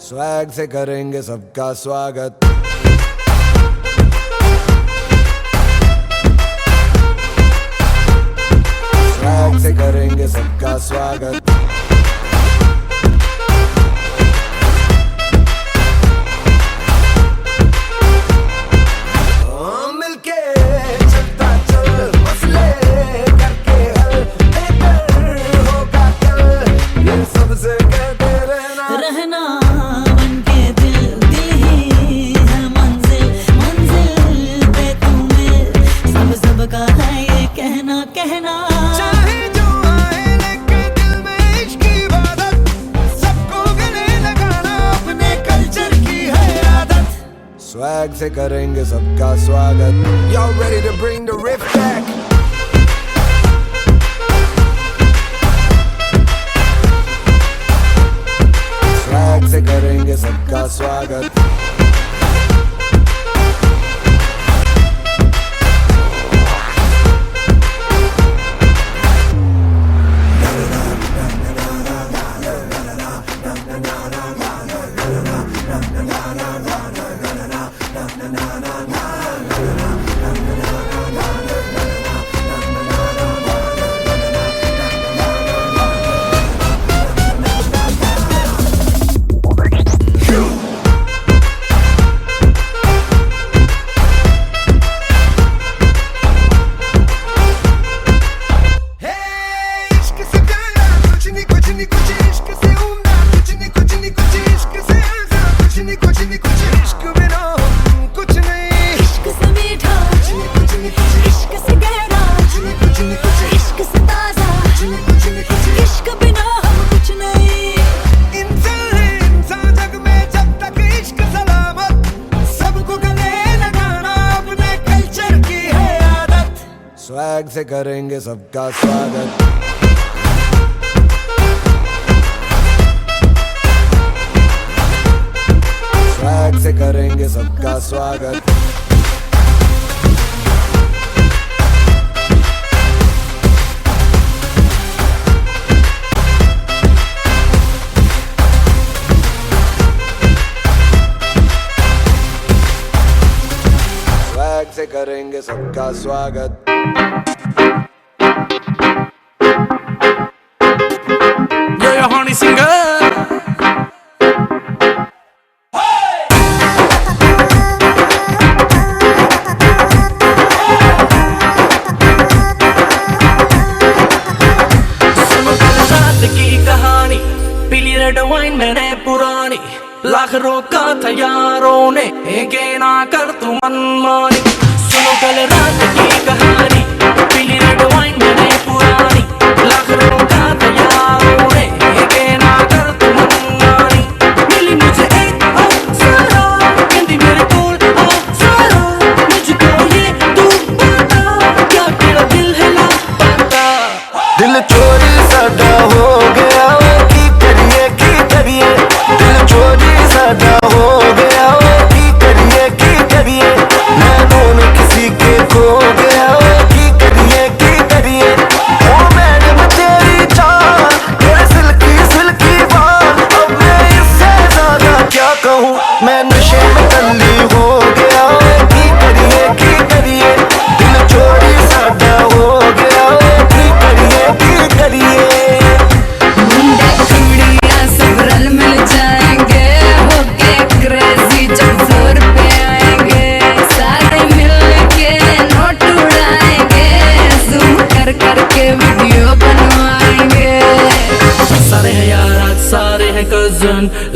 Swag से करेंगे सबका स्वागत। स्वैग से करेंगे सबका स्वागत। मिलके चलता चल, मसले करके हल, बेहतर होगा कल, ये सबसे कहते रहना बनके दिल ही है मंजिल, मंजिल पे तुम्हें सबका है ये कहना कहना। चाहे जो आए लेके दिल में इश्क की इबादत, सबको गले लगाना अपने कल्चर की है आदत। स्वैग से करेंगे सबका स्वागत। Y'all ready to bring the riff back? Swag से करेंगे सबका स्वागत। स्वैग से करेंगे सबका स्वागत। स्वैग से करेंगे सबका स्वागत। स्वैग से करेंगे सबका स्वागत। Honey singer कहानी पीली रेड वाइन मैंने पुरानी, लाख रोका था यारों ने के ना कर तू मनमानी। सुनो कल रात की कहानी पीली रेड वाइन मैंने पुरानी, लाख रोका था यारों ने के ना कर तू मनमानी। मिली मुझे एक अप्सरा कहती मेरे कोल अप्सरा, मुझको ये तू बता क्या तेरा दिल है लापता। दिल चोरी सादा हो गया की करिए दिल चोरी सादा हो गया की करिए मैं दोनों किसी के खो गया की करिए ओ मैडम तेरी चाल तेरे सिल्की बाल, अब मैं इससे ज्यादा क्या कहूँ, मैं नशे में टल्ली हो गया की करिए दिल चोरी सादा हो गया की करिए।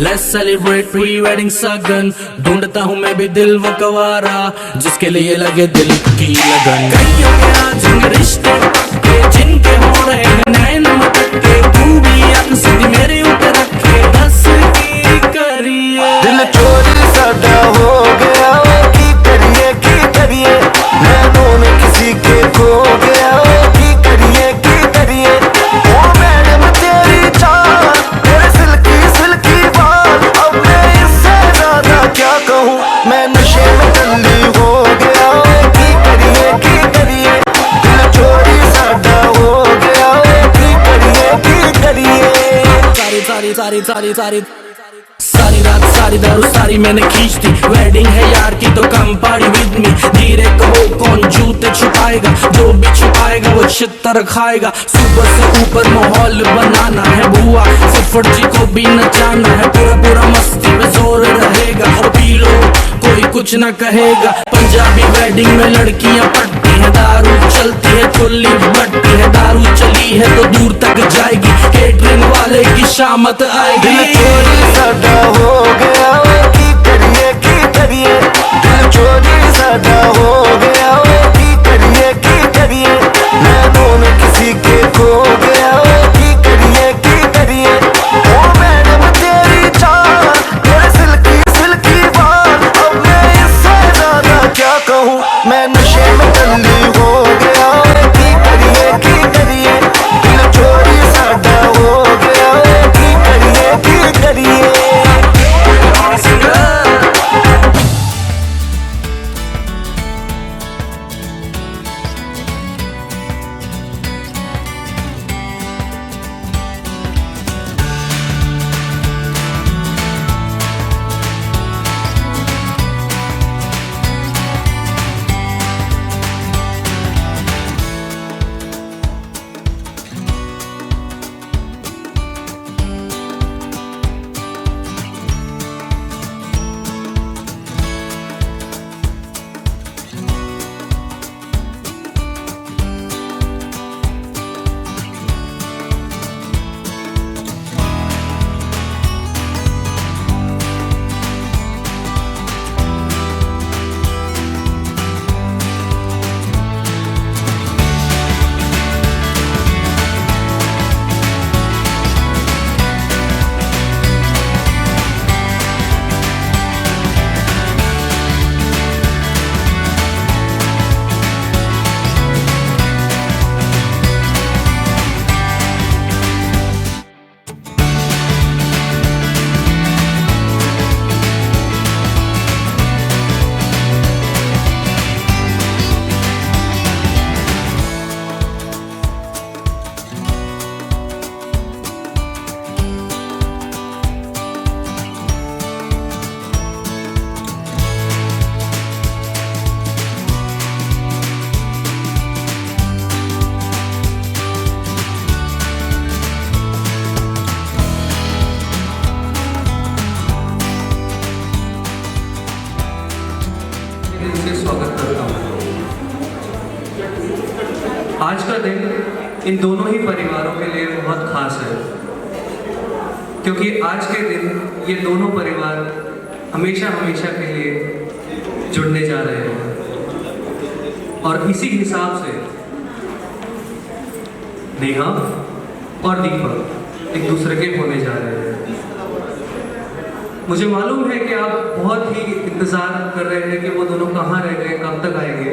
Let's celebrate pre-wedding सगन, ढूंढता हूँ मैं भी दिल वो कवारा जिसके लिए लगे दिल की लगन। कईयों के आज रिश्ते पक्के जिनके हो रहे हैं नैन मटके, तू भी अक सीधी मेरे ऊपर रखे बस की करिए। दिल चोरी सादा हो गया की करिए मैं दोनों किसी के खो गया की करिए ओ मैडम तेरी चाल तेरे सिल्की बाल, अब मैं इससे ज्यादा क्या कहूँ, मैं नशे में टल्ली हो गया की करिए दिल चोरी सादा हो गया की करिए सारी रात सारी दारू सारी मैंने खींच दी। वेडिंग है यार की तो कम पार्टी विद मी। धीरे कहो कौन जूते छुपाएगा, जो भी छुपाएगा वो छितर खाएगा। सुबह से ऊपर माहौल बनाना है बुआ, सिफर जी को भी नचाना है। पूरा पूरा मस्ती में जोर रहेगा, और पी लो कोई कुछ न कहेगा। पंजाबी वेडिंग में लड़कियां पटती है, दारू चलती है खुली बटती है। दारू चली है तो दूर तक जाएगी, केटरिंग वाले की शामत आएगी। दिल चोरी साडा हो गया वे की करिए। दिल चोरी साडा हो गया वे की करिए। नैनों में किसी के खो गया वे की करिए। ओ मैडम तेरी चाल, तेरे सिल्की बाल, अब मैं इससे ज्यादा क्या कहूँ। मैं नशे में टल्ली हो गया वे की करिए। दिल चोरी साडा हो गया वे की करिए। आज का दिन इन दोनों ही परिवारों के लिए बहुत खास है, क्योंकि आज के दिन ये दोनों परिवार हमेशा हमेशा के लिए जुड़ने जा रहे हैं। और इसी हिसाब से नेहा और दीपक एक दूसरे के होने जा रहे हैं। मुझे मालूम है कि आप बहुत ही इंतज़ार कर रहे हैं कि वो दोनों कहाँ रह गए, कब तक आएंगे।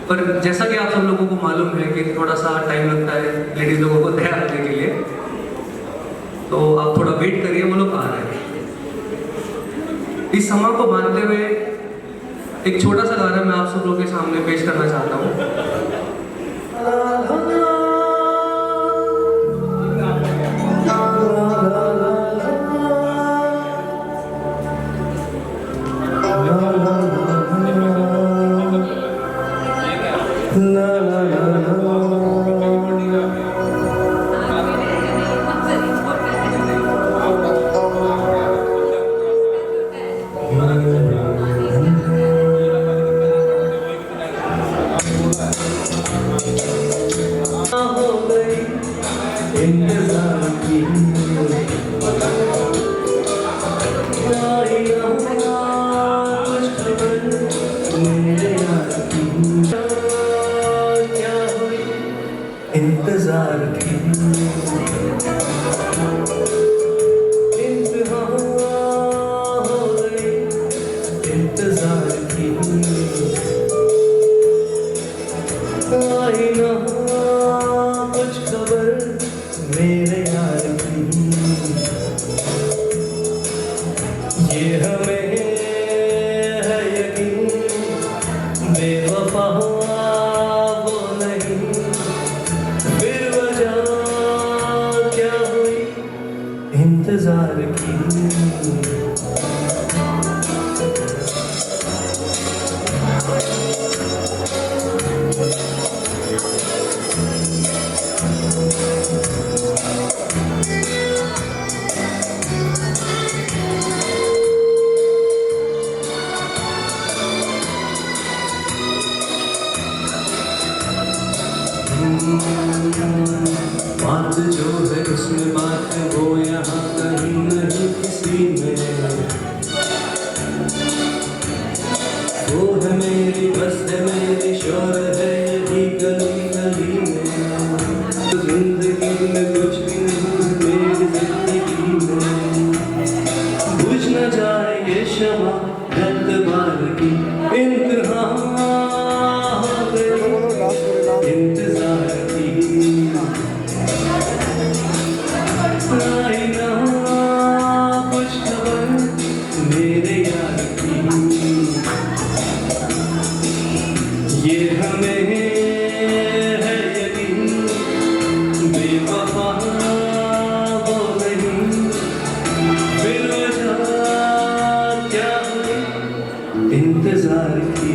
पर जैसा कि आप सब लोगों को मालूम है कि थोड़ा सा टाइम लगता है लेडीज लोगों को तैयार होने के लिए, तो आप थोड़ा वेट करिए, वो लोग आ रहे हैं। इस समय को मानते हुए एक छोटा सा गाना मैं आप सब लोगों के सामने पेश करना चाहता हूँ। इंतजार की इंतजार की आई ना कुछ खबर मेरे यार की। इंतजार की बात जो है उसमें बात है वो यहाँ कहीं नहीं किसी में वो है मेरी बस है मेरी शोर है यही गली गली में जिंदगी में कुछ भी नहीं मेरी जिंदगी में बुझ न जाए ये शमा एतबार की इंतहा हो गई इंतजार की आई ना कुछ खबर मेरे यार की ये हमें है यकीन बेवफा वो नहीं फिर वजह क्या हुई इंतजार की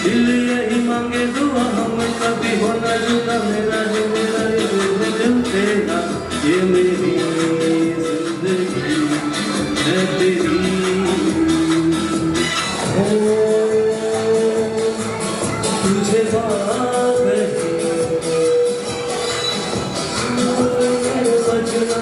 दिल यही मांगे दुआ हम कभी होना जुदा मेरा दिल तेरा ये मेरी जिंदगी है तेरी तुझे बात सजना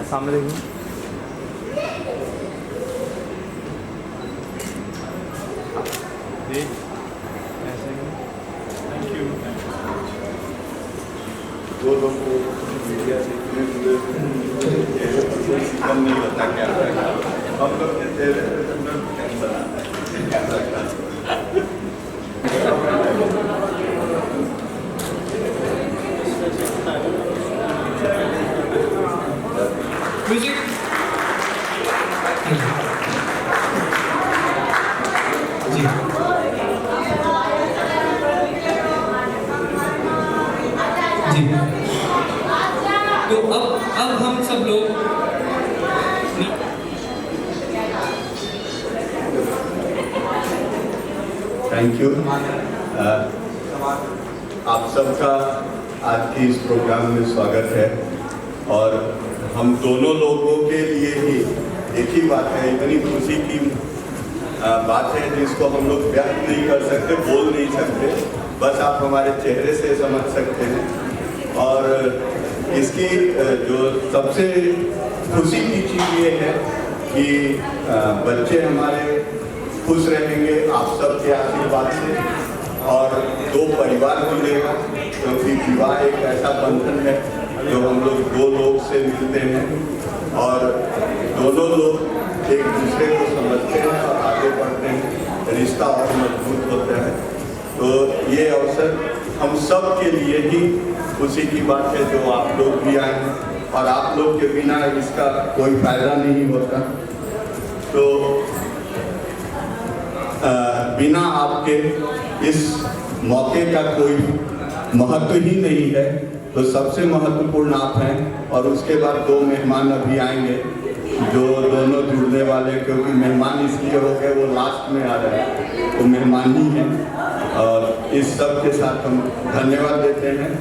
सामने देखिए ऐसे ही थैंक यू दो लोग को मीडिया से इतने कम नहीं होता क्या हम लोग के चेहरे पे टेंशन आता है म्यूजिक जी जी तो अब हम सब लोग थैंक यू आप सबका आज के इस प्रोग्राम में स्वागत है और हम दोनों लोगों के लिए ही एक ही बात है, इतनी खुशी की बात है जिसको हम लोग व्यक्त नहीं कर सकते, बोल नहीं सकते, बस आप हमारे चेहरे से समझ सकते हैं। और इसकी जो सबसे खुशी की चीज़ ये है कि बच्चे हमारे खुश रहेंगे आप सबके आशीर्वाद से और दो परिवार जुड़ेगा, क्योंकि विवाह एक ऐसा बंधन है जो हम लोग दो लोग से मिलते हैं और दोनों लोग एक दूसरे को समझते हैं और आगे बढ़ते हैं, रिश्ता और मजबूत होता है। तो ये अवसर हम सब के लिए ही खुशी की बात है जो आप लोग भी आए हैं, और आप लोग के बिना इसका कोई फायदा नहीं होता। तो बिना आपके इस मौके का कोई महत्व ही नहीं है। तो सबसे महत्वपूर्ण आप हैं, और उसके बाद दो मेहमान अभी आएंगे जो दोनों जुड़ने वाले, क्योंकि मेहमान इसलिए हो गए वो लास्ट में आ रहे हैं, तो मेहमान ही हैं। और इस सब के साथ हम धन्यवाद देते हैं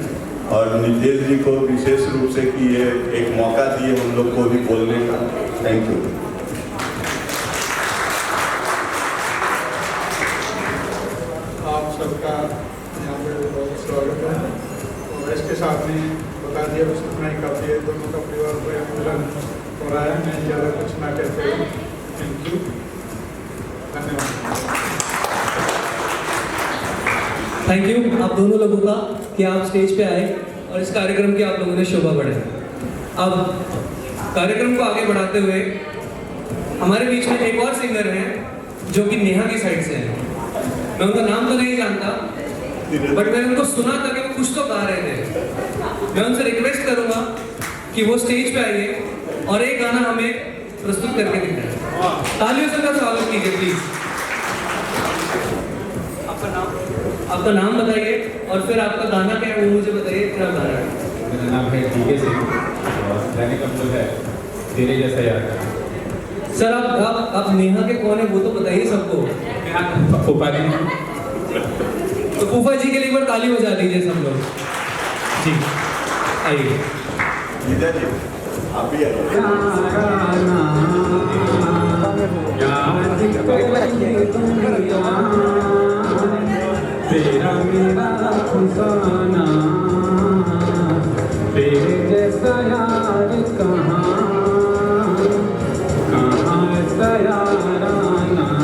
और नितेश जी को विशेष रूप से कि ये एक मौका दिए हम लोग को भी बोलने का। Thank you. आप सबका यहाँ पे बहुत स्वागत है। और इसके साथ में बता दिया बस इतना ही काफ़ी है, दोनों का परिवार को मिलन हो रहा है। मैं ज़्यादा कुछ ना कहते हुए थैंक यू, धन्यवाद। थैंक यू आप दोनों लोगों का कि आप स्टेज पे आए और इस कार्यक्रम की आप लोगों ने शोभा बढ़ाई। अब कार्यक्रम को आगे बढ़ाते हुए हमारे बीच में एक और सिंगर हैं जो कि नेहा की साइड से हैं। मैं उनका नाम तो नहीं जानता, बट मैंने उनको सुना था कि वो कुछ तो गा रहे थे। मैं उनसे रिक्वेस्ट करूंगा कि वो स्टेज पे आइए और एक गाना हमें प्रस्तुत करके दिखाएं। तालियों से उनका स्वागत कीजिए प्लीज। आपका नाम बताइए और फिर आपका गाना क्या है वो मुझे बताइए, क्या गाना है? मेरा नाम है DK सिंह और गाने का मतलब है तेरे जैसा यार। सर आप नेहा के कौन है वो तो बताइए सबको। फूफा जी। तो फूफा जी के लिए एक बार ताली बजा दीजिए सब लोग। जी आइए। इधर जी आप भी आइए। तेरा मेरा खुशाना तेरे जैसा यार कहाँ कहाँ ऐसा याराना।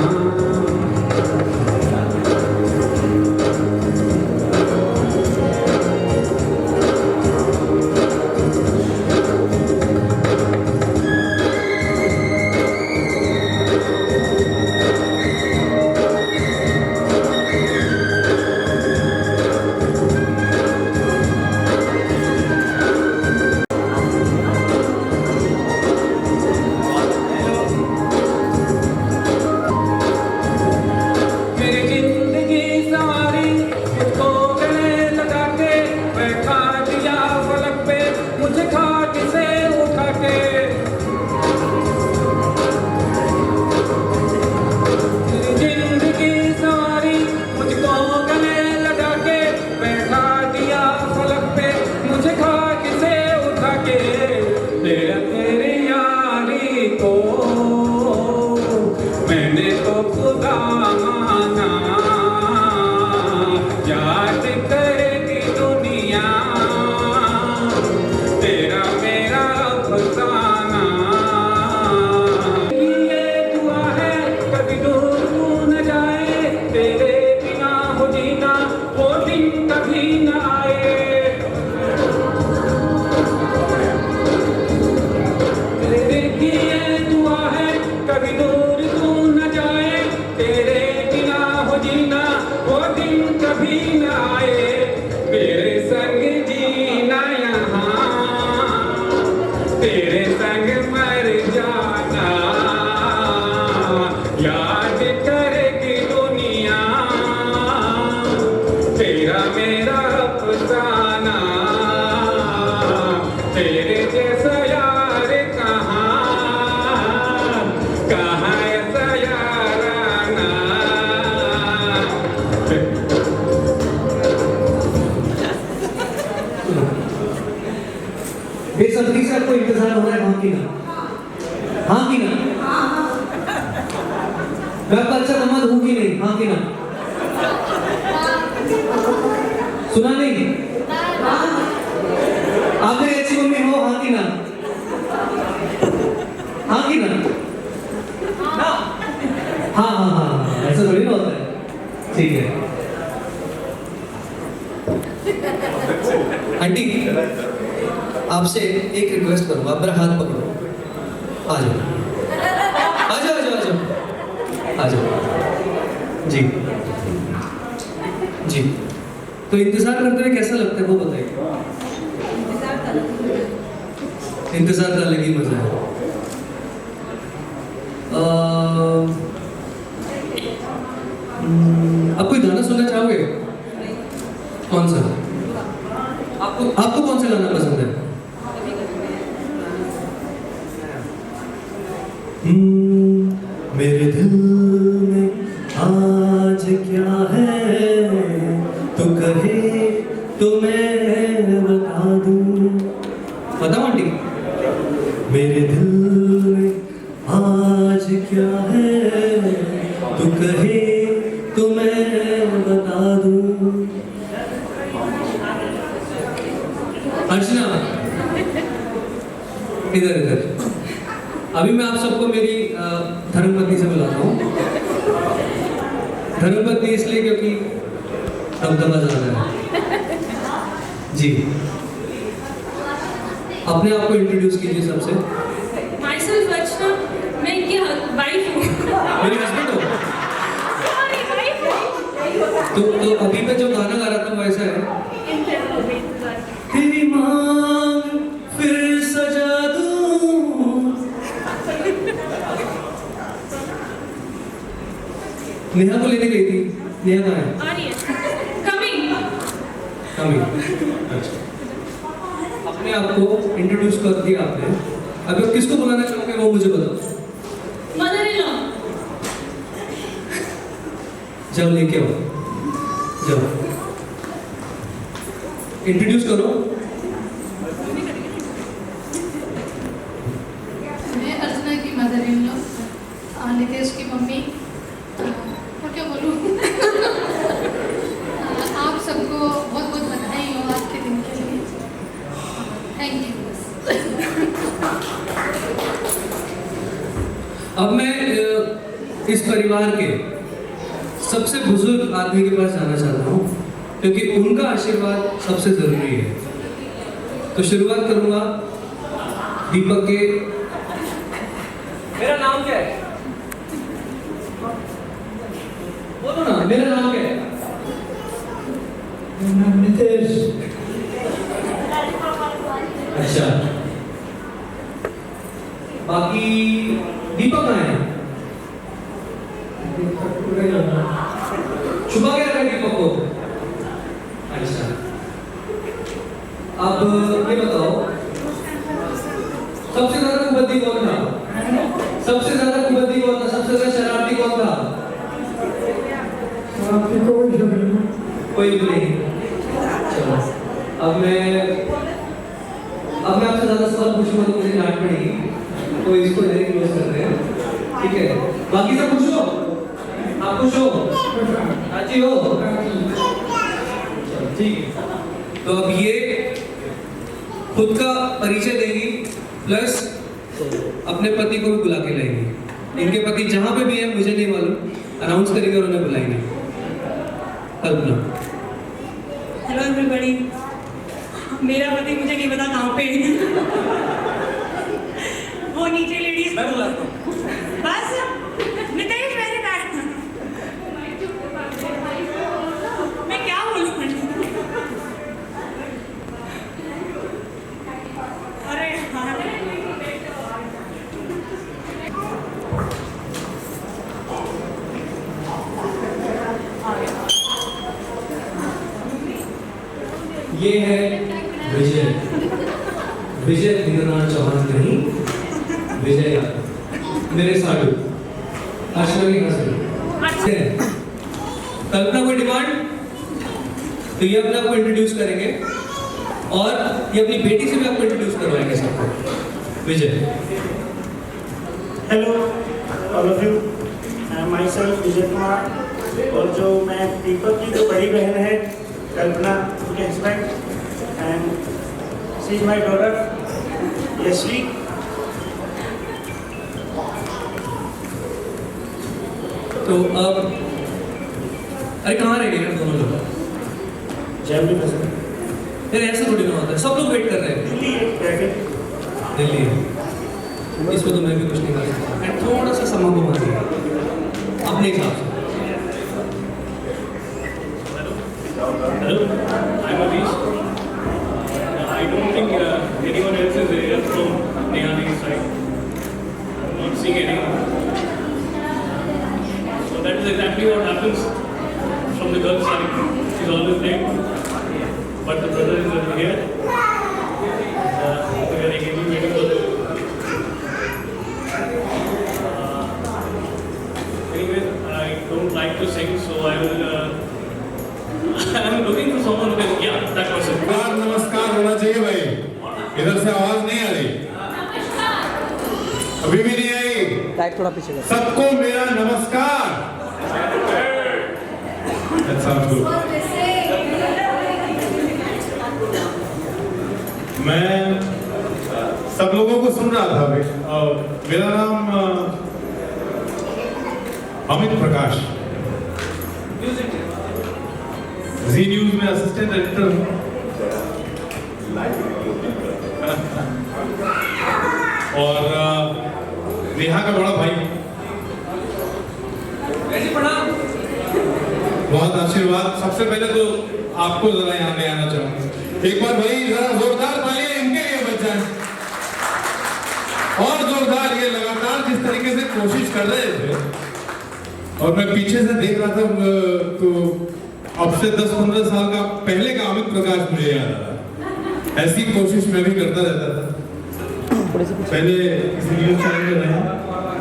बेसब्री से आपको इंतजार हो रहा है, हाँ की ना? हाँ की ना? मैं आपका अच्छा दामाद हूँ कि नहीं? हाँ की ना? सुना नहीं? आप मेरी अच्छी मम्मी हो, हाँ की ना? हाँ की ना? हाँ हाँ हाँ, ऐसा थोड़ी ना होता है। ठीक है, आपसे एक रिक्वेस्ट करूंगा, आप मेरा हाथ पकड़ो, आ जाओ आ जाओ आ जाओ आ जाओ आ जाओ जी जी। तो इंतजार करते हुए कैसा लगता है वो बताइए। इंतजार का अलग ही मजा है। आप कोई गाना सुनना चाहोगे? कौन सा? आपको कौन सा गाना पसंद है? मेरे दिल में आज क्या है, तू कहे तो मैं बता दूं। बताओ आंटी। मेरे दिल में आज क्या है, तू कहे तो मैं बता दूं। अर्चना, इधर इधर। अभी मैं आप सबको मेरी धर्मपत्नी से बुलाता हूँ। धर्मपत्नी इसलिए क्योंकि दबदबा ज्यादा है जी। अपने आप को इंट्रोड्यूस कीजिए सबसे। Myself रचना, मैं इनकी वाइफ हूँ। मेरी हस्बैंड हो? तो अभी मैं जो गाना गा रहा था वो ऐसा है। तेरी मांग फिर सजा दूं। नेहा को लेने गई थी। नेहा कहाँ है? आ रही है। कमिंग। अच्छा, अपने आप को इंट्रोड्यूस कर दिया आपने। अभी आप किसको बुलाना चाहोगे वो मुझे बताओ। Mother in law. जाओ लेके आओ, जाओ इंट्रोड्यूस करो। मैं अर्चना की मदर इन लॉ, नितेश की मम्मी। और क्या बोलूँ। आप सबको बहुत बहुत बधाई हो आपके दिन के लिए। Thank you. अब मैं इस परिवार के सबसे बुजुर्ग आदमी के पास जाना चाहता हूँ क्योंकि उनका आशीर्वाद सबसे जरूरी है। तो शुरुआत करूंगा दीपक के। मेरा नाम क्या है? बोलो ना, मेरा नाम क्या है? नितेश। अच्छा, बाकी दीपक कहाँ है? छुपा क्या रखा दीपक को? अच्छा, अब ये बताओ सबसे ज्यादा कुबद्दी कौन था? सबसे ज्यादा कुबद्दी कौन था? सबसे ज्यादा शरारती कौन था? कोई भी नहीं। चलो, अब मैं आपसे ज्यादा सवाल पूछूंगा तो मुझे डांट पड़ेगी, तो इसको डायरेक्ट क्लोज करते हैं, ठीक है? बाकी सब पूछो, आप पूछो, राजी हो? ठीक है, तो अब ये खुद का परिचय देंगी प्लस अपने पति को भी बुला के लाएंगी। इनके पति जहां पे भी है मुझे नहीं मालूम, अनाउंस करेंगे और उन्हें बुलाएंगे। कल्पना। Hello everybody. मेरा पति मुझे नहीं पता कहाँ पे है। वो नीचे लेडीज मैं बुलाता हूँ। बस नितेश मेरे बैठ। मैं क्या बोलूँ? अरे ये है विजय। विजय इंद्रनाथ चौहान नहीं, विजय यादव, मेरे साडू, अर्चना की हस्बैंड। कल्पना कोई डिमांड? तो ये अपने आप को इंट्रोड्यूस करेंगे और ये अपनी बेटी से भी आपको इंट्रोड्यूस करवाएंगे सबको। Vijay. Hello all of you, myself Vijay Kumar. और जो मैं दीपक की जो बड़ी बहन है कल्पना, उनके husband, and she is my daughter Yashvi. तो अब अरे कहाँ रह गए दोनों लोग? जयपुर पसंद। फिर ऐसे थोड़ी ना होता है, सब लोग वेट कर रहे हैं। दिल्ली एक ब्रैकेट दिल्ली है, इसमें तो मैं भी कुछ नहीं कर सकता। एंड थोड़ा सा समय को मार दिया अपने हिसाब से। Hello, I'm Avish. I don't think anyone else is there from Nihali's side. I'm not seeing anyone. So that is exactly what happens from the girl's side. She's always late, but the brother is over here. We are eagerly waiting for them. Anyway, I don't like to sing, so I will. I'm looking for someone who can. Yeah, that person. नमस्कार होना चाहिए भाई, इधर से आवाज नहीं आ रही, अभी भी नहीं आई। थोड़ा पीछे सबको मेरा नमस्कार। That sounds good. मैं सब लोगों को सुन रहा था भाई। मेरा नाम अमित प्रकाश, जी न्यूज में असिस्टेंट एडिटर हूँ। और नेहा का बड़ा भाई। बहुत आशीर्वाद। सबसे पहले तो आपको जरा यहाँ ले आना चाहूंगा, एक बार भाई जरा जोरदार तालियां इनके लिए बच जाए। और जोरदार, ये लगातार जिस तरीके से कोशिश कर रहे थे और मैं पीछे से देख रहा था, तो अब से 10-15 साल का पहले का अमित प्रकाश मुझे याद आ रहा। ऐसी कोशिश मैं भी करता रहता था। पहले किसी न्यूज चैनल में रहे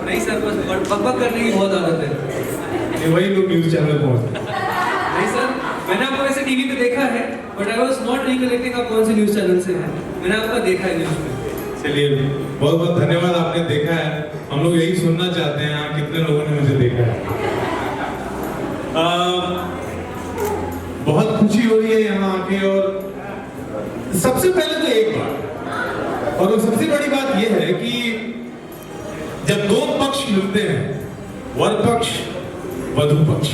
नहीं सर, बस बकबक करने की बहुत आदत है। ये वही लोग न्यूज चैनल पहुंचते। नहीं सर, मैंने आपको वैसे टीवी पे देखा है, but I was not recollecting आप कौन से न्यूज चैनल से हैं। मैंने आपको देखा है न्यूज में। चलिए, बहुत बहुत धन्यवाद, आपने देखा है। हम लोग यही सुनना चाहते हैं, आप कितने लोगों ने मुझे देखा है। बहुत खुशी हो रही है यहाँ आके। और सबसे पहले तो एक बात, और वो सबसे बड़ी बात यह है कि जब दो पक्ष मिलते हैं, वर पक्ष वधु पक्ष,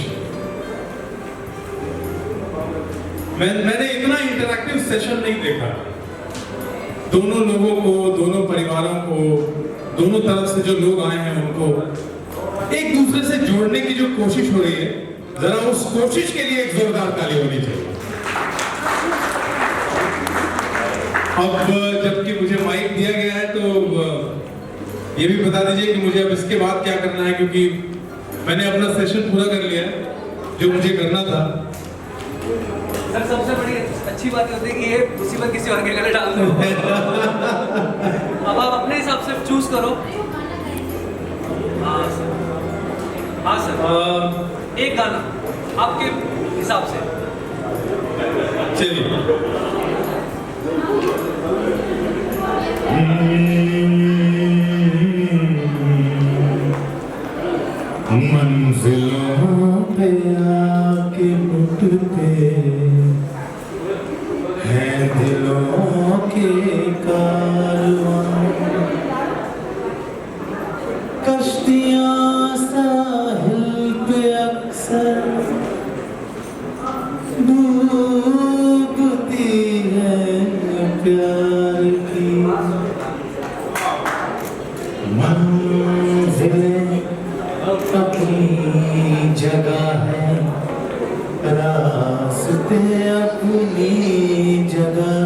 मैंने इतना इंटरैक्टिव सेशन नहीं देखा। दोनों लोगों को, दोनों परिवारों को, दोनों तरफ से जो लोग आए हैं उनको एक दूसरे से जोड़ने की जो कोशिश हो रही है, जरा उस कोशिश के लिए एक जोरदार ताली होनी चाहिए। अब जबकि मुझे माइक दिया गया है, तो ये भी बता दीजिए कि मुझे अब इसके बाद क्या करना है, क्योंकि मैंने अपना सेशन पूरा कर लिया है जो मुझे करना था। सर, सबसे बड़ी अच्छी बात होती है कि ये मुसीबत किसी और के गले डाल दो। अब आप अपने हिसाब से चूज करो। हाँ सर, हाँ सर, एक गाना आपके हिसाब से। चलिए, मंजिलों पे आके लुटते हैं दिलों के कारवां, कश्तियां साहिल पे अक्सर डूबती है प्यार की। मंजिलें अपनी जगह है, रास्ते अपनी जगह,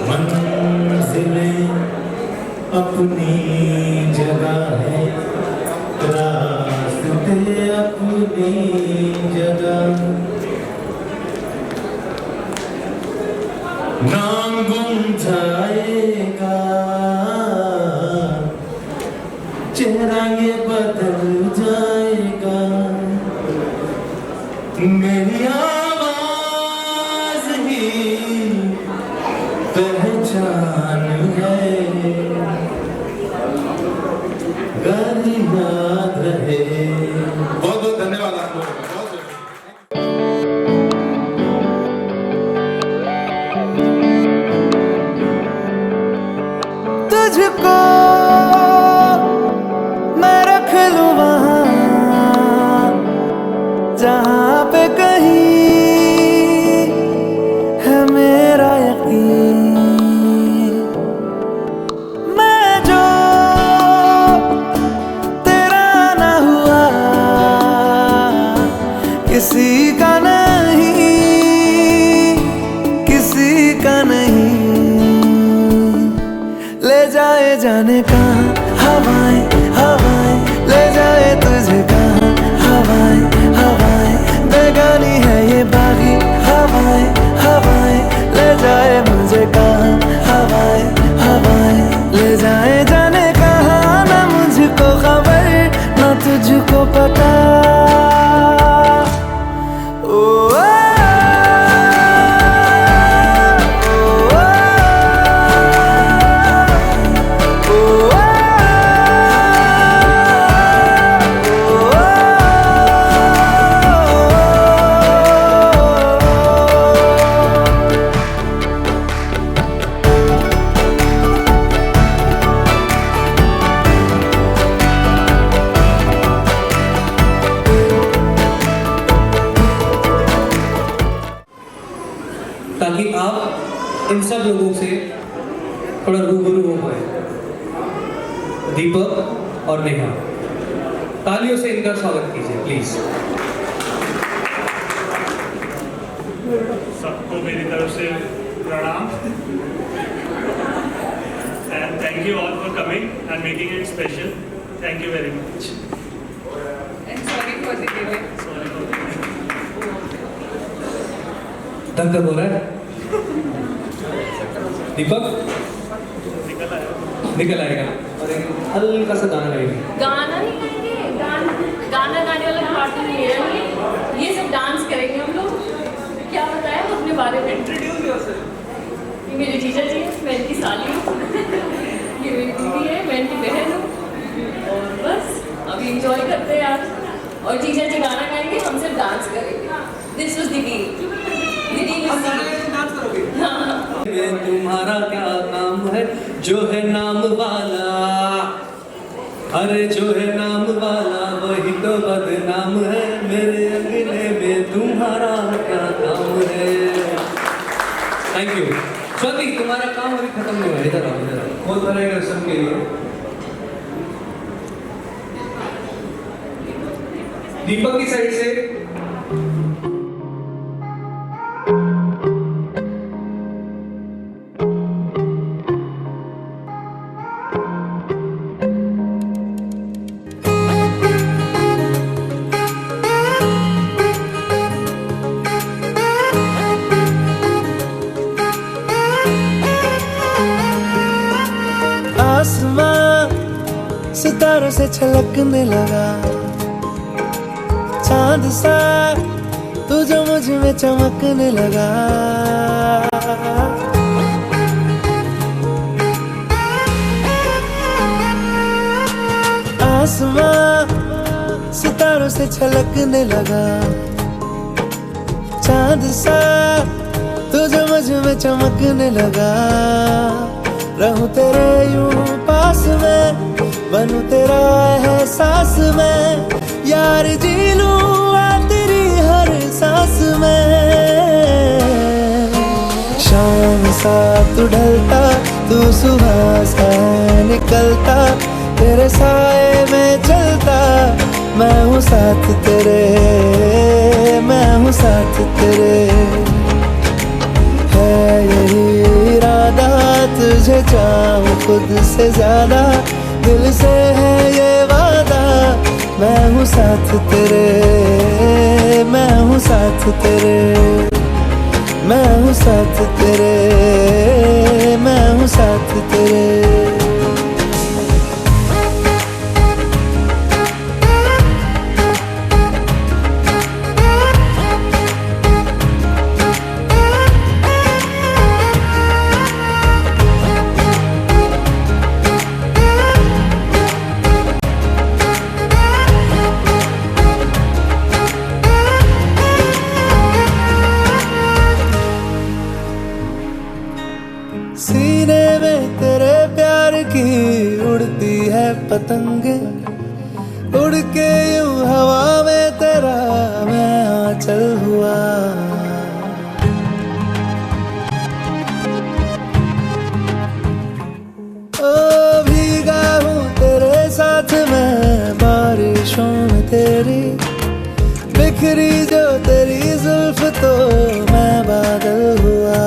मंजिलें अपनी जगह है, रास्ते अपनी जगह। नाम गुम जाएगा, चेहरा ये बदल जाएगा, मेरी आवाज ही पहचान है, गर याद रहे। बहुत बहुत धन्यवाद आप लोगों का। तुझको मैं रख लूं वहाँ जहाँ पे कहीं है किसी का नहीं, किसी का नहीं। ले जाए जाने कहाँ हवाएं हवाएं, ले जाए तुझे कहाँ हवाएं हवाएं। बेगानी है ये बागी हवाएं हवाएं, ले जाए मुझे कहाँ हवाएं हवाएं। ले जाए जाने कहाँ, ना मुझको खबर ना तुझको पता। ताकि आप इन सब लोगों से थोड़ा रूबरू हो पाए। दीपक और नेहा, तालियों से इनका स्वागत कीजिए प्लीज। सबको मेरी तरफ से प्रणाम and thank you all for coming and making it special. Thank you very much. And sorry for the delay. धक धक हो रहा है। दीपक निकल आएगा और एक हल्का सा गाना गाएंगे। गाना नहीं गाएंगे, गाना गाने वाला पार्ट नहीं है ये सब डांस करेंगे हम लोग। क्या बताया अपने बारे में? Introduce yourself. ये मेरे जीजा जी है, मैं इनकी साली हूँ। ये मेरी दीदी है, मैं इनकी बहन हूँ। और बस अभी एंजॉय करते हैं आज। और जीजा जी गाना गाएंगे, हम सिर्फ डांस करेंगे। This was the deal. तुम्हारा क्या काम है, जो है नाम वाला। अरे जो है नाम वाला वही तो बदनाम है। मेरे अंगने में तुम्हारा क्या काम है। Thank you. स्वाति, तुम्हारा काम अभी खत्म नहीं हुआ। इधर आओ, इधर आओ। बहुत बनेगा सबके लिए। दीपक की साइड से सितारों से छलकने लगा, चांद सा तू जो मुझ में चमकने लगा। आसमां सितारों से छलकने लगा, चांद सा तू जो मुझ में चमकने लगा। रहूं तेरे यूं पास में, बनूं तेरा एहसास में, यार जी लूं तेरी हर सांस में। शाम सा तू ढलता, तू सुबह सा निकलता, तेरे साए में चलता। मैं हूँ साथ तेरे, मैं हूँ साथ तेरे। है यही इरादा, तुझे चाहूं खुद से ज्यादा, दिल से है ये वादा। मैं हूँ साथ तेरे, मैं हूँ साथ तेरे, मैं हूँ साथ तेरे, मैं हूँ साथ तेरे। सीने में तेरे प्यार की उड़ती है पतंगे, उड़ के यूं हवा में तेरा मैं आंचल हुआ। ओ भीगा हूँ तेरे साथ मैं बारिशों में तेरी, बिखरी गुजरी जो तेरी जुल्फ तो मैं बादल हुआ।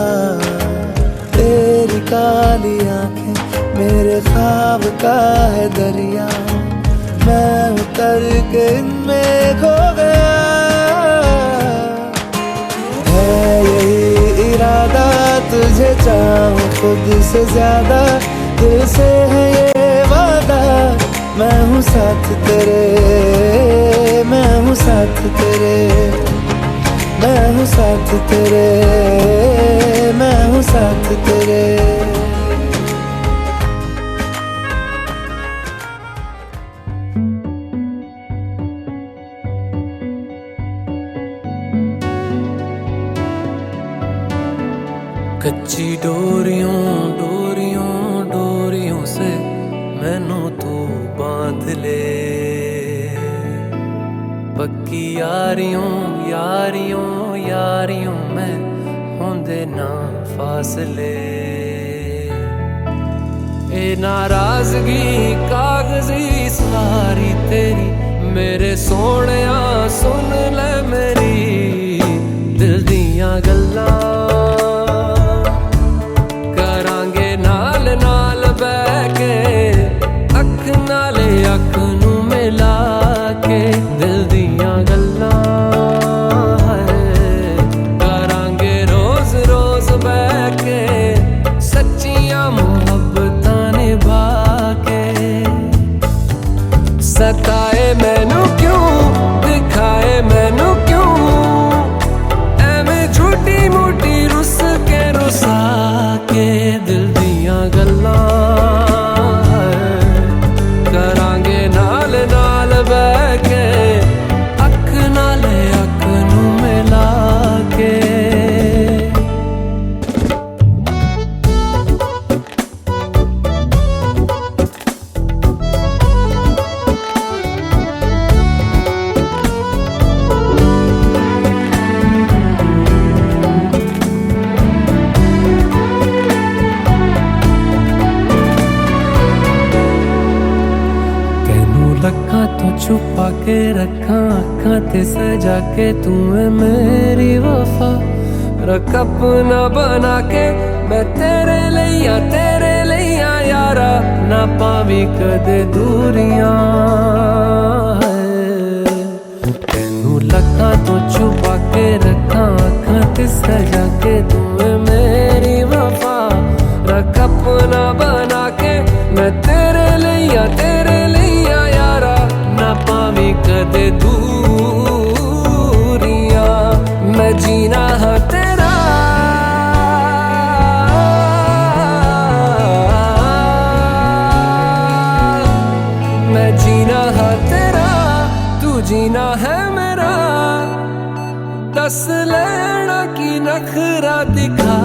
तेरी काली आंखें मेरे ख्वाब का है दरिया, मैं उतर के इनमें खो गया। है यही इरादा तुझे चाहूं खुद से ज्यादा, दिल से है ये वादा। मैं हूँ साथ तेरे, मैं हूँ साथ तेरे, मैं हूँ साथ तेरे, मैं हूँ साथ तेरे। कच्ची डोरियों डोरियों डोरियों से मैनू तू बांध ले, पक्की यारियों यारियों यारियों में होंदे ना फासले। ए नाराजगी कागजी सारी तेरी, मेरे सोहणिया सुन ले मेरी दिल दियां गल्लां। अख नू मिला के दिल दियां गल्लां करांगे रोज रोज बह के, सच्चियां मुहब्बतां निभा के। सताए मैनू क्यों दिखाए मैनू क्यों, एवें झूठी मूठी रुस के रुसा के दिल दियां गल्लां छुपा के रखा अखा ते सजा के, तू है मेरी वफा। रख अपना बना के मैं तेरे लिया यारा, ना पावी कदे दूरियां। तेनू लखा तो छुपा के रखा अखा ते सजा के, तू है मेरी वफा। रख अपना बना के मैं तेरे लिया यारा, ना पावी कदे दूरियां। मैं जीना है तेरा, मैं जीना है तेरा, तू जीना है मेरा। दस लेना की नखरा दिखा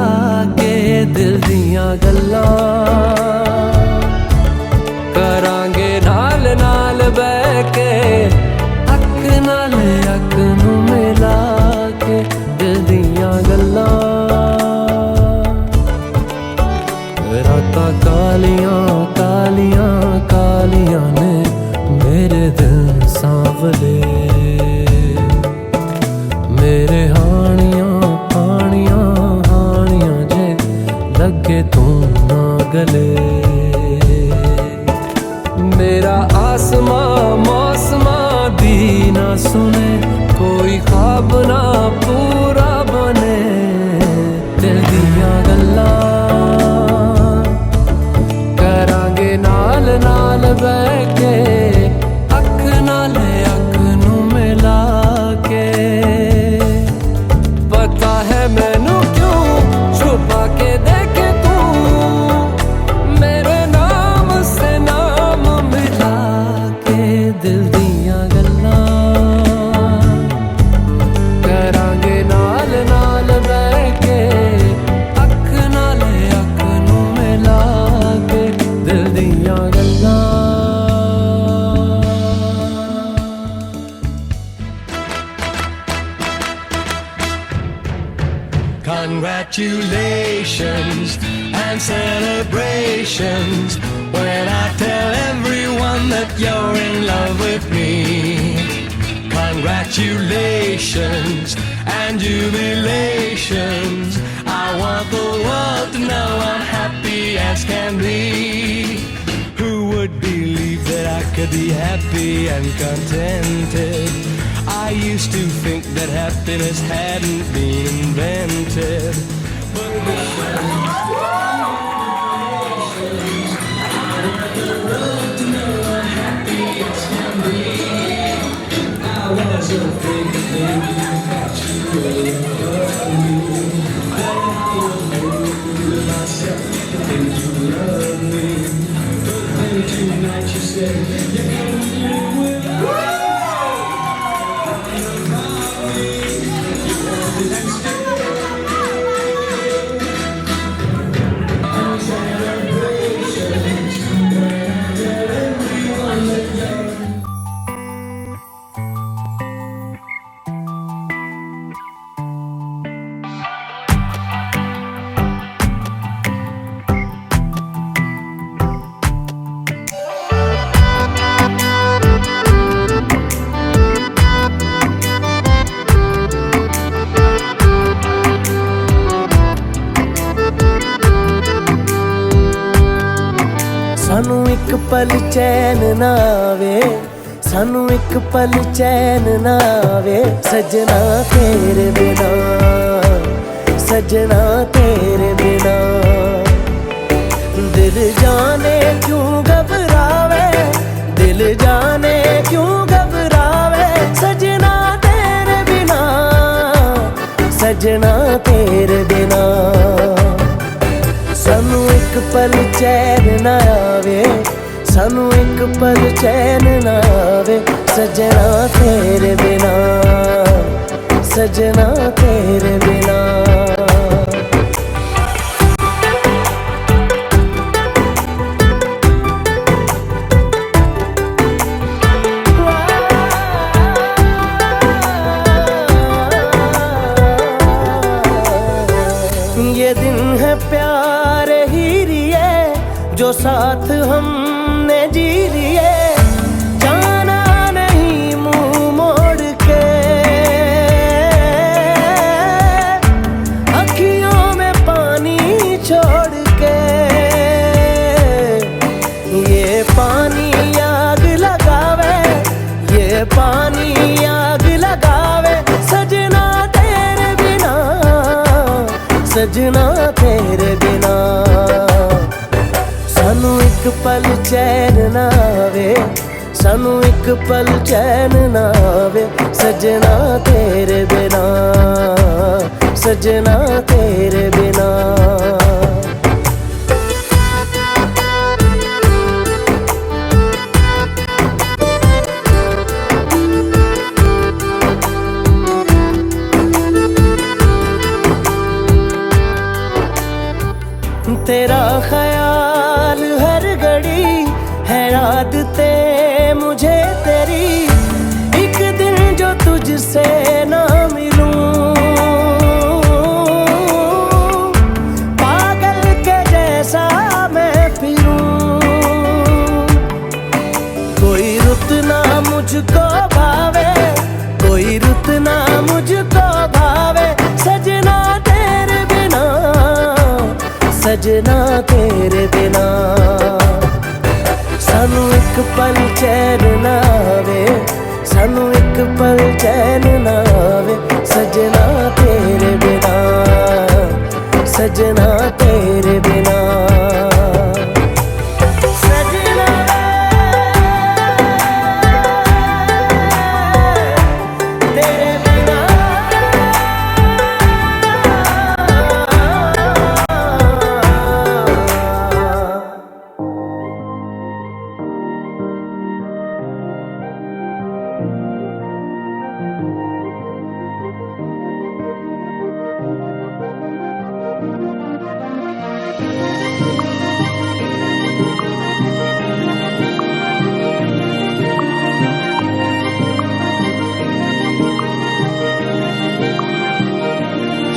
के दिल दियां गल्लां करांगे नाल नाल बह के, अख नाल अख नू मिला के दिल दियां गल्लां। रातां कालियां कालियां कालियां ने मेरे दिल सांवले, मेरे हानियां हानियां हानियां जे लगे तू ना गले। मेरा आसमां मौसमां दी ना सुने, कोई ख्वाब ना पूरा बने। दिल दियां गल्लां करांगे नाल नाल बह के, अख नाल अख नू मिला के। पता है मैनू क्यों छुपा के देखे तू, मेरे नाम से नाम मिला के दिल दियां गल्लां करांगे नाल नाल बह के, अख नाल अख नू मिला के दिल दियां गल्लां। Congratulations and celebrations when I tell everyone that you're in love with me. Congratulations. congratulations and jubilations. I want the world to know I'm happy as can be. Who would believe that I could be happy and contented? I used to think that happiness hadn't been invented, but I was a big baby that you were loving me. That I would do myself to think you love me. But then tonight you said you're gonna live without me. You wanted to stay. Celebrations when I let everyone let go. सानू एक पल चैन ना आवे, सानू एक पल चैन ना आवे, सजना तेरे बिना, सजना तेरे बिना। दिल जाने क्यों घबरावे, दिल जाने क्यों घबरावे, सजना तेरे बिना, सजना तेरे बिना। सानू एक पल चैन ना आवे, सानू एक पल चैन ना आवे, सजना तेरे बिना, सजना तेरे बिना। ये दिन है प्यारे ही रिए जो साथ हमने जी लिए, जाना नहीं मुंह मोड़ के, अखियों में पानी छोड़ के। ये पानी आग लगावे, ये पानी आग लगावे, सजना तेरे बिना, सजना तेरे बिना। सानू एक पल चैन ना आवे, सानू एक पल चैन ना आवे, सजना तेरे बिना, सजना तेरे बिना। तेरा ख्याल हर घड़ी है आदतें मुझे तेरी, एक दिन जो तुझसे ना मिलूं, पागल के जैसा मैं फिरूं। कोई रुत ना मुझको भावे, कोई रुत ना मुझको भावे, सजना तेरे बिना, सजना तेरे बिना। सानू एक पल चैन ना आवे, सानू एक पल चैन ना आवे, सजना तेरे बिना, सजना तेरे बिना। सजना तेरे बिना।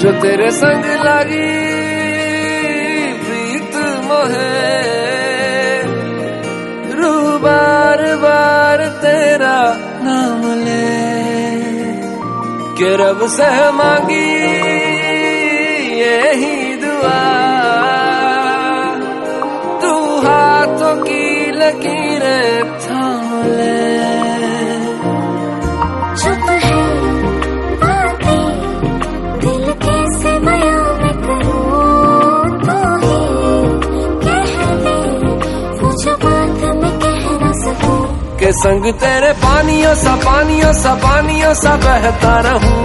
जो तेरे संग लगी प्रीत मोहे, रूह बार बार तेरा नाम ले। कि रब से मांगी यही दुआ, तू हाथों की लकीरें थाम ले। चुप है बातें दिल कैसे बयां मैं करूं, तू ही कह दे वो जो बात मैं कह ना सकूं। के संग तेरे पानियों सा बहता रहूं,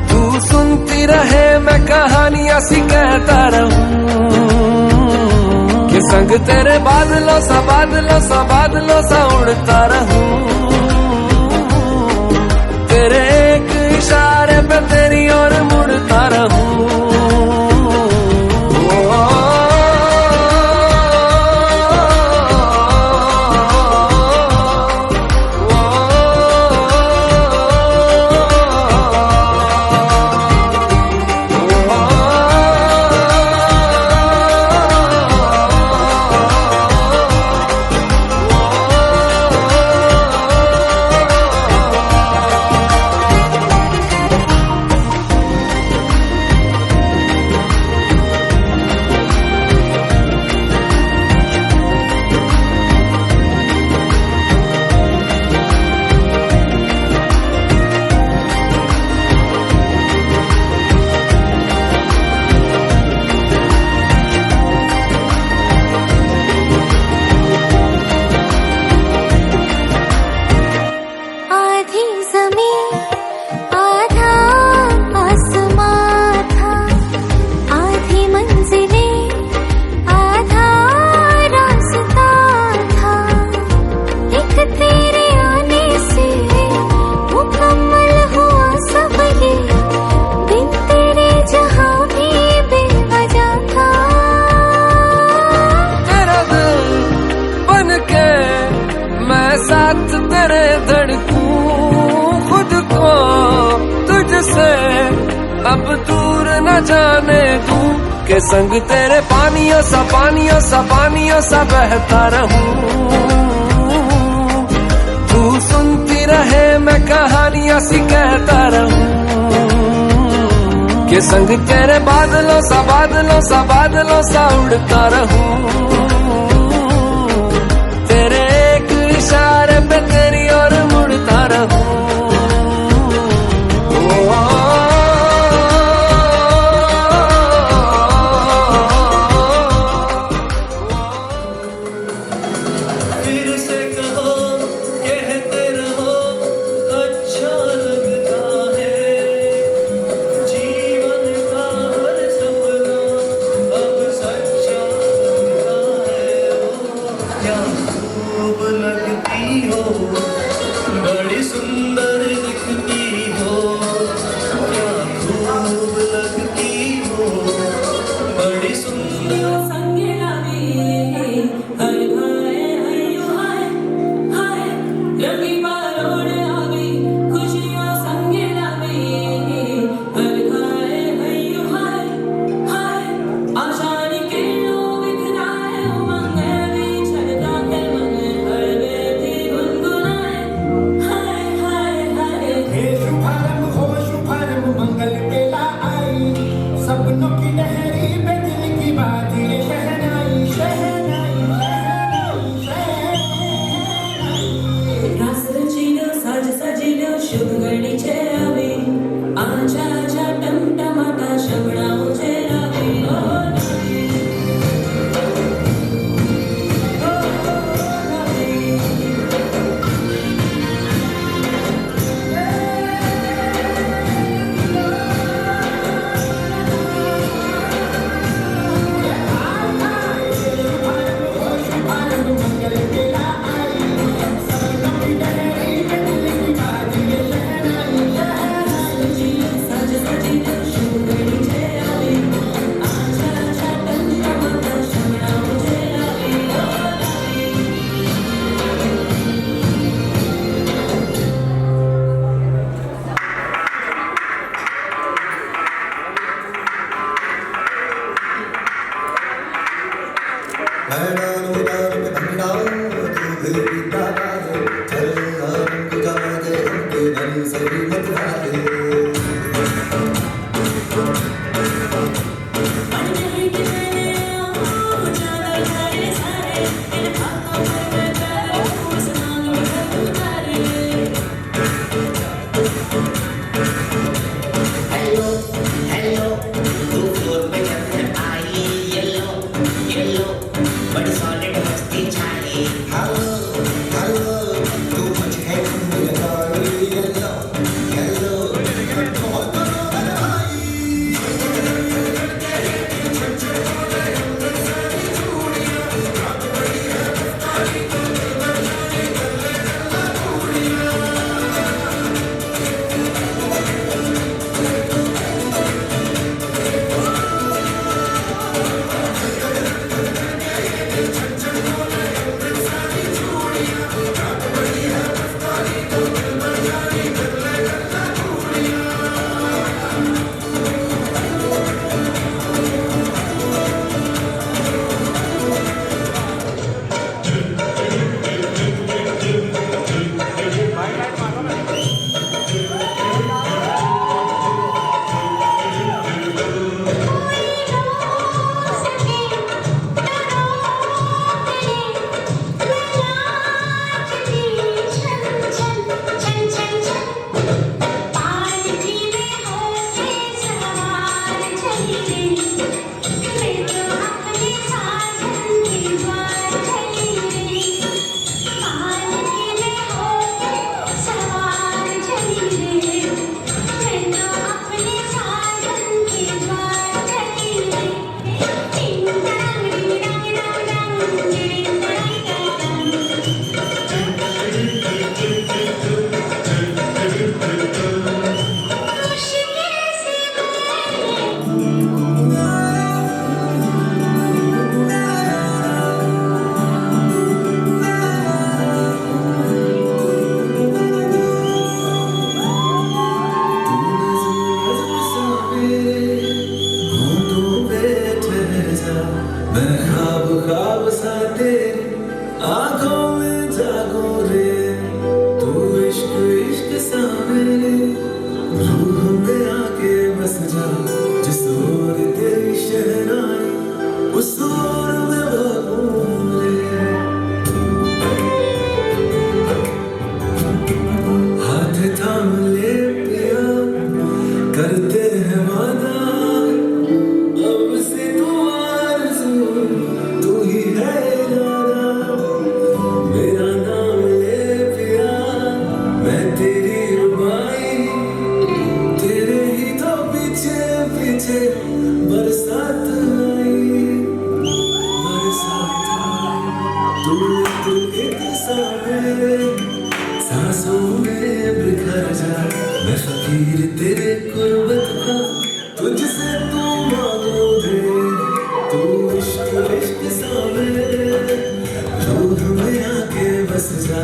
तू सुनती रहे मैं कहानियां सी कहता रहूं। के संग तेरे बादलों सा उड़ता रहूं, तेरे एक इशारे पे तेरी ओर मुड़ता रहूं। अब दूर न जाने दूं, के संग तेरे पानियों सा बहता रहूं। तू सुनती रहे मैं कहानियां सी कहता रहूं। के संग तेरे बादलों सा उड़ता रहूं, तेरे एक इशारे पे तेरी ओर मुड़ता रहूं। बड़ी सुंदर दिखती हो, क्या खूब लगती हो, बड़ी सुंदर। संगेला में हर भाए हयो हाय हाय, रंगी बारोड़ आवी खुशियों संगेला में हर भाए हयो हाय हाय। आशानी के लोग बिखराए उमंग भी छलका है मन, हर बेटी गुनगुनाए हाय हाय हाय। हे शुभारंभ हो शुभारंभ मंगल बेला आई, सपनों की लहरी में दिल की बात ये शहनाई शहनाई रास रचिलो साज सजिलो शुभ घड़ी छे आवी, आजा आजा टमटमाटा शबणाओ छे लावी। मंगल बेला आई, सपनों की लहरी में दिल की बात ये शहनाई कोई मतवाले सांसों में बिखर जा मैं फकीर तेरे कुर्बत का तुझसे तू मांगो दे तू इश्क इश्क सा मेरे रूह में आके बस जा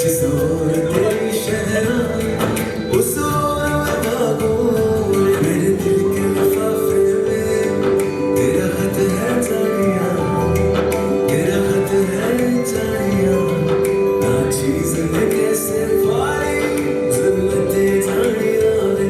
जिस ओर तेरी शहनाई उस ओर मैं भागूं मेरे दिल के लिफाफे में तेरा खत है जानिया तेरा खत है जानिया ना चीज कैसे पाई जन्नते जानिया वे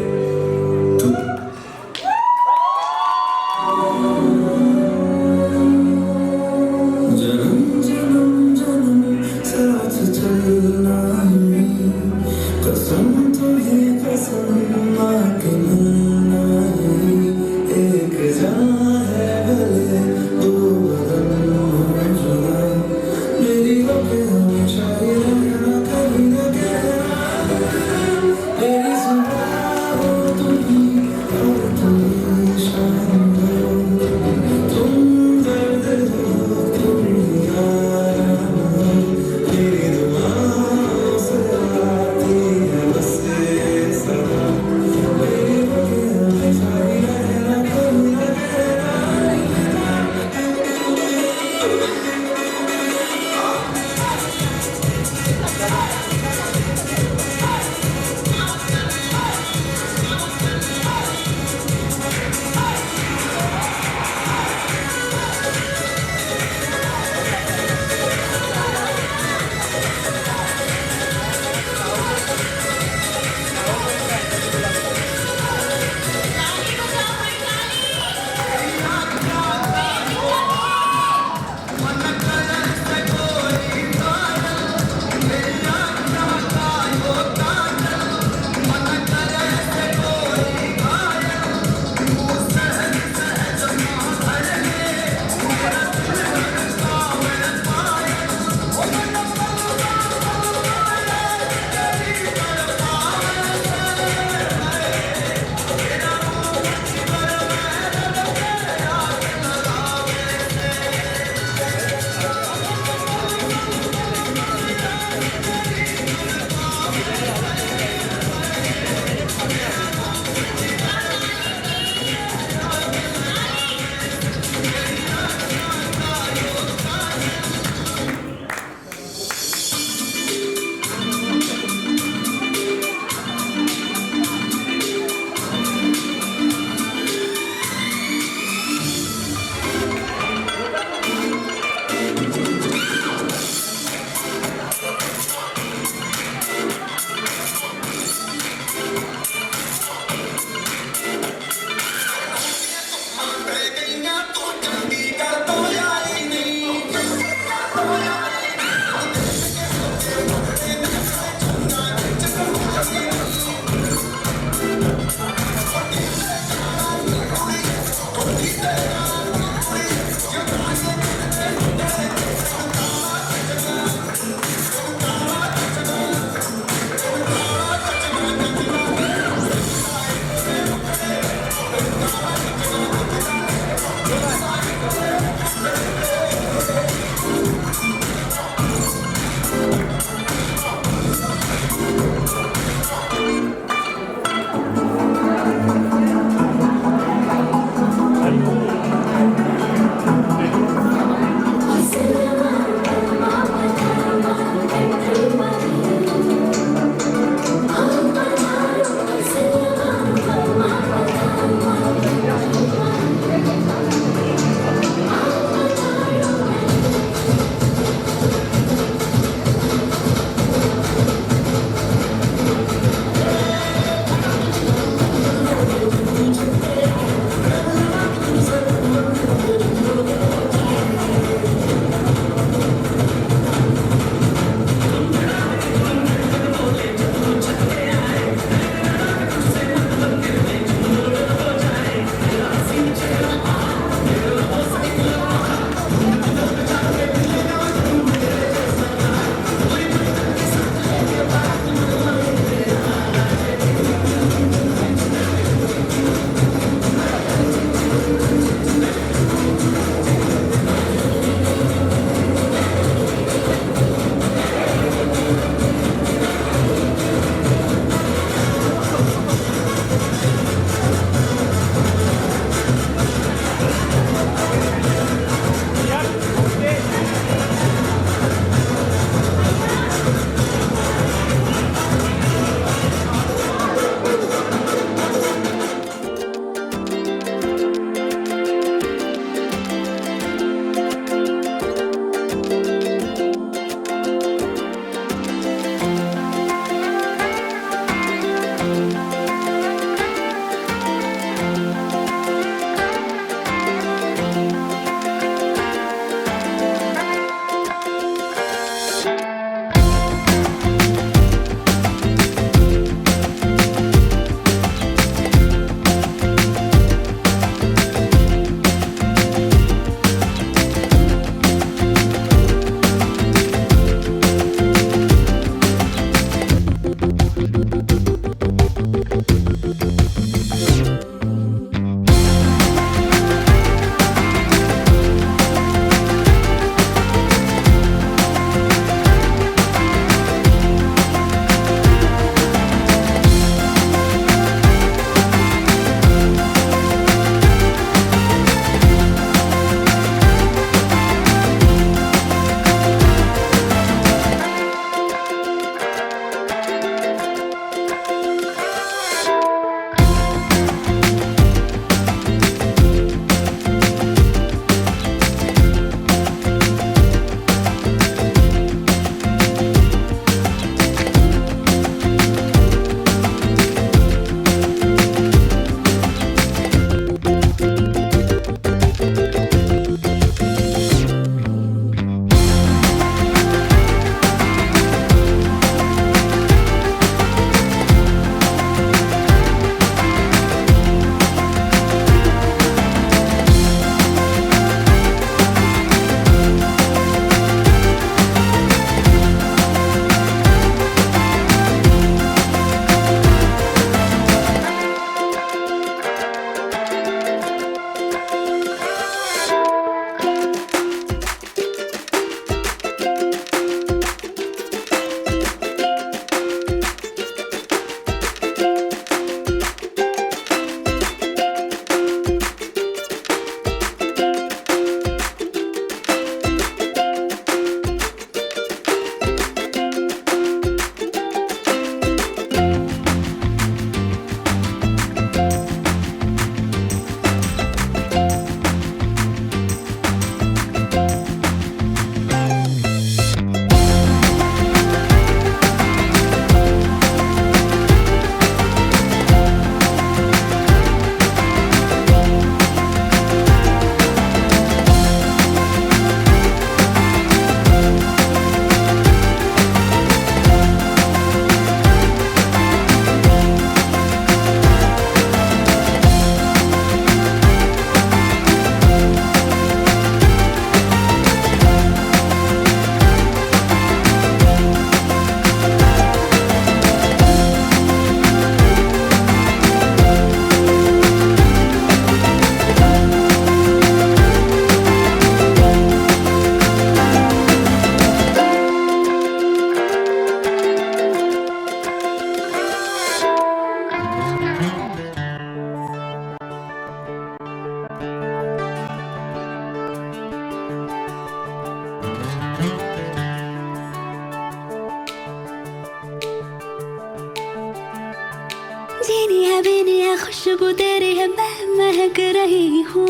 जीनी है बीनी है खुशबू तेरी है मैं महक रही हूँ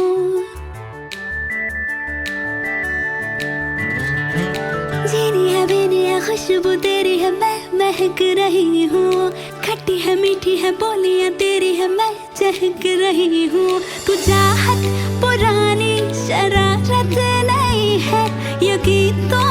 जीनी है बीनी है खुशबू तेरी है मैं महक रही हूँ खट्टी है मीठी है बोलियां तेरी है मैं चहक रही हूँ तू चाहत पुरानी शरारत नहीं है ये गीतों